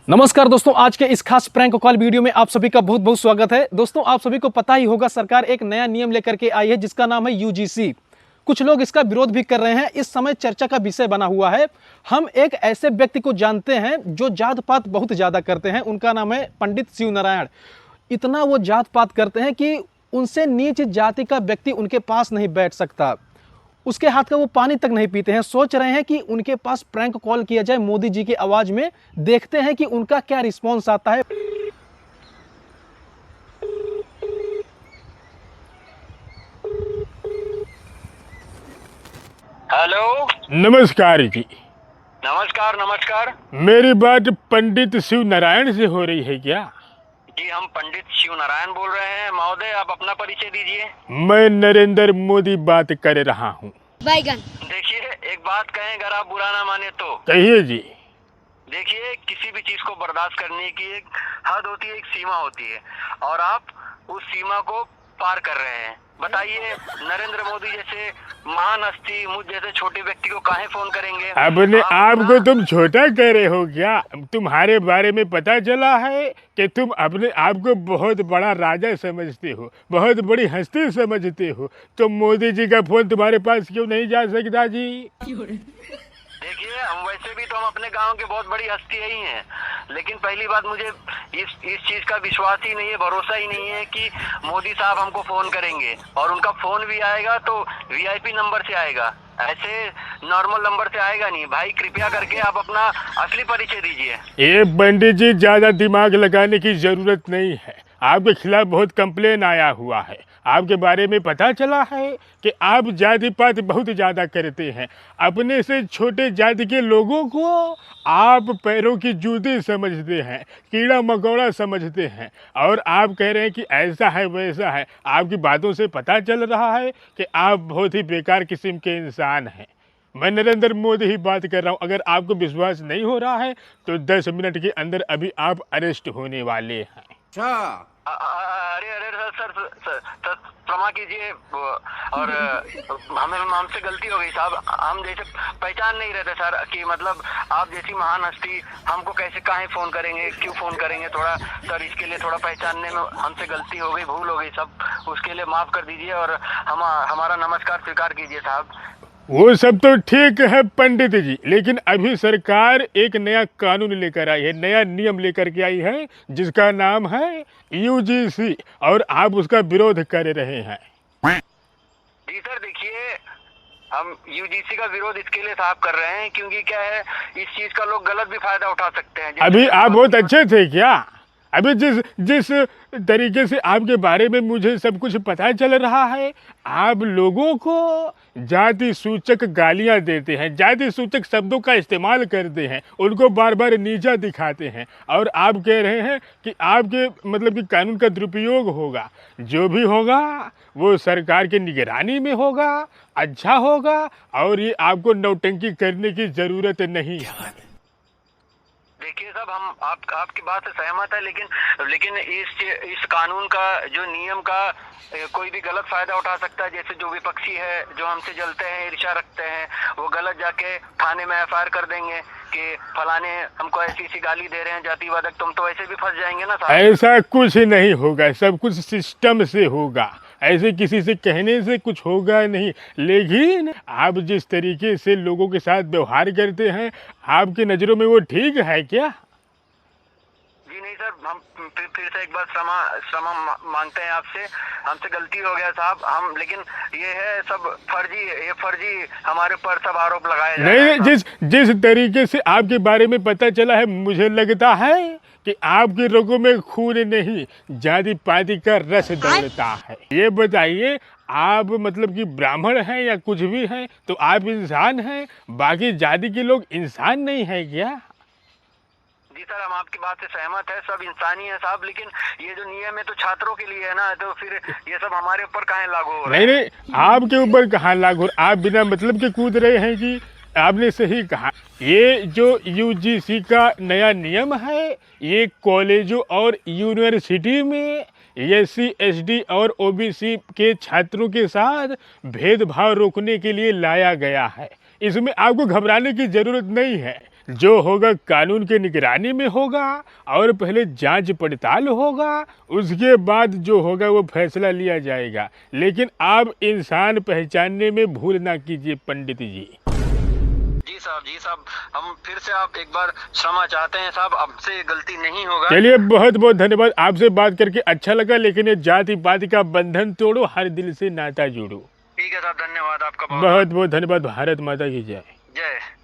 नमस्कार दोस्तों, आज के इस खास प्रैंक कॉल वीडियो में आप सभी का बहुत बहुत स्वागत है। दोस्तों, आप सभी को पता ही होगा, सरकार एक नया नियम लेकर के आई है जिसका नाम है यूजीसी। कुछ लोग इसका विरोध भी कर रहे हैं। इस समय चर्चा का विषय बना हुआ है। हम एक ऐसे व्यक्ति को जानते हैं जो जात पात बहुत ज़्यादा करते हैं। उनका नाम है पंडित शिव नारायण। इतना वो जात पात करते हैं कि उनसे नीच जाति का व्यक्ति उनके पास नहीं बैठ सकता। उसके हाथ का वो पानी तक नहीं पीते हैं। सोच रहे हैं कि उनके पास प्रैंक कॉल किया जाए मोदी जी की आवाज में। देखते हैं कि उनका क्या रिस्पॉन्स आता है। हेलो, नमस्कार जी। नमस्कार नमस्कार। मेरी बात पंडित शिव नारायण से हो रही है क्या? जी, हम पंडित शिव नारायण बोल रहे हैं। महोदय, आप अपना परिचय दीजिए। मैं नरेंद्र मोदी बात कर रहा हूँ। बैगन। देखिए, एक बात कहें, अगर आप बुरा ना माने तो। कहिए जी। देखिए, किसी भी चीज को बर्दाश्त करने की एक हद होती है, एक सीमा होती है, और आप उस सीमा को पार कर रहे हैं। बताइए, नरेंद्र मोदी जैसे महान हस्ती मुझ जैसे छोटे व्यक्ति को काहे फोन करेंगे? अपने आप को तुम छोटा कह रहे हो क्या? तुम्हारे बारे में पता चला है कि तुम अपने आप को बहुत बड़ा राजा समझते हो, बहुत बड़ी हस्ती समझते हो। तो मोदी जी का फोन तुम्हारे पास क्यों नहीं जा सकता जी? देखिए, हम वैसे भी तो हम अपने गांव के बहुत बड़ी हस्ती ही हैं, लेकिन पहली बात, मुझे इस चीज का विश्वास ही नहीं है, भरोसा ही नहीं है कि मोदी साहब हमको फोन करेंगे। और उनका फोन भी आएगा तो वीआईपी नंबर से आएगा, ऐसे नॉर्मल नंबर से आएगा नहीं। भाई, कृपया करके आप अपना असली परिचय दीजिए। ये पंडित जी, ज्यादा दिमाग लगाने की जरूरत नहीं है। आपके खिलाफ बहुत कंप्लेन आया हुआ है। आपके बारे में पता चला है कि आप जाति पात बहुत ज़्यादा करते हैं। अपने से छोटे जाति के लोगों को आप पैरों की जूती समझते हैं, कीड़ा मकोड़ा समझते हैं, और आप कह रहे हैं कि ऐसा है वैसा है। आपकी बातों से पता चल रहा है कि आप बहुत ही बेकार किस्म के इंसान हैं। मैं नरेंद्र मोदी ही बात कर रहा हूँ। अगर आपको विश्वास नहीं हो रहा है तो 10 मिनट के अंदर अभी आप अरेस्ट होने वाले हैं। अरे अरे सर, क्षमा कीजिए, और हमसे गलती हो गई साहब। हम जैसे पहचान नहीं रहते सर कि मतलब आप जैसी महान हस्ती हमको कैसे काहे फोन करेंगे, क्यों फोन करेंगे। थोड़ा सर, इसके लिए थोड़ा पहचानने में हमसे गलती हो गई, भूल हो गई सब। उसके लिए माफ कर दीजिए और हमारा नमस्कार स्वीकार कीजिए साहब। वो सब तो ठीक है पंडित जी, लेकिन अभी सरकार एक नया कानून लेकर आई है, नया नियम लेकर के आई है जिसका नाम है यूजीसी, और आप उसका विरोध कर रहे हैं। जी सर, देखिए, हम यूजीसी का विरोध इसके लिए साहब कर रहे हैं क्योंकि क्या है, इस चीज का लोग गलत भी फायदा उठा सकते हैं। अभी आप बहुत अच्छे थे क्या? अभी जिस तरीके से आपके बारे में मुझे सब कुछ पता चल रहा है, आप लोगों को जाति सूचक गालियां देते हैं, जाति सूचक शब्दों का इस्तेमाल करते हैं, उनको बार बार नीचा दिखाते हैं, और आप कह रहे हैं कि आपके मतलब कि कानून का दुरुपयोग होगा। जो भी होगा वो सरकार की निगरानी में होगा, अच्छा होगा, और ये आपको नौटंकी करने की ज़रूरत नहीं है। देखिए साहब, हम आपकी बात से सहमत है, लेकिन इस कानून का, जो नियम का, कोई भी गलत फायदा उठा सकता है। जैसे जो विपक्षी है, जो हमसे जलते हैं, ईर्ष्या रखते हैं, वो गलत जाके थाने में एफआईआर कर देंगे कि फलाने हमको ऐसी गाली दे रहे हैं, जातिवादक। तुम तो ऐसे भी फंस जाएंगे ना साहब। ऐसा कुछ नहीं होगा, सब कुछ सिस्टम से होगा। ऐसे किसी से कहने से कुछ होगा नहीं। लेकिन आप जिस तरीके से लोगों के साथ व्यवहार करते हैं, आपकी नज़रों में वो ठीक है क्या? जी नहीं सर, हम फिर से एक बार क्षमा मांगते हैं आपसे। हमसे गलती हो गया साहब। लेकिन ये है सब फर्जी हमारे ऊपर सब आरोप लगाए जा रहे हैं। नहीं, जिस तरीके से आपके बारे में पता चला है, मुझे लगता है कि आपकी रगों में खून नहीं, जाति पाति का रस दौड़ता है। ये बताइए, आप मतलब कि ब्राह्मण हैं या कुछ भी हैं, तो आप इंसान हैं, बाकी जाति के लोग इंसान नहीं है क्या? जी सर, हम आपकी बात से सहमत है, सब इंसानी है साहब, लेकिन ये जो नियम है तो छात्रों के लिए है ना, तो फिर ये सब हमारे ऊपर काहे लागू हो रहा है? नहीं, आपके ऊपर कहाँ लागू? आप बिना मतलब के कूद रहे हैं कि? आपने सही कहा। ये जो यूजीसी का नया नियम है, ये कॉलेजों और यूनिवर्सिटी में एससी एसटी और ओबीसी के छात्रों के साथ भेदभाव रोकने के लिए लाया गया है। इसमें आपको घबराने की ज़रूरत नहीं है। जो होगा कानून के निगरानी में होगा और पहले जांच पड़ताल होगा, उसके बाद जो होगा वो फैसला लिया जाएगा। लेकिन आप इंसान पहचानने में भूल ना कीजिए पंडित जी। जी साहब, हम फिर से आप एक बार क्षमा चाहते हैं साहब, हमसे गलती नहीं होगा। चलिए, बहुत बहुत धन्यवाद, आपसे बात करके अच्छा लगा। लेकिन ये जाति पाति का बंधन तोड़ो, हर दिल से नाता जोड़ो। ठीक है साहब, धन्यवाद आपका बहुत बहुत धन्यवाद। भारत माता की जय। जय।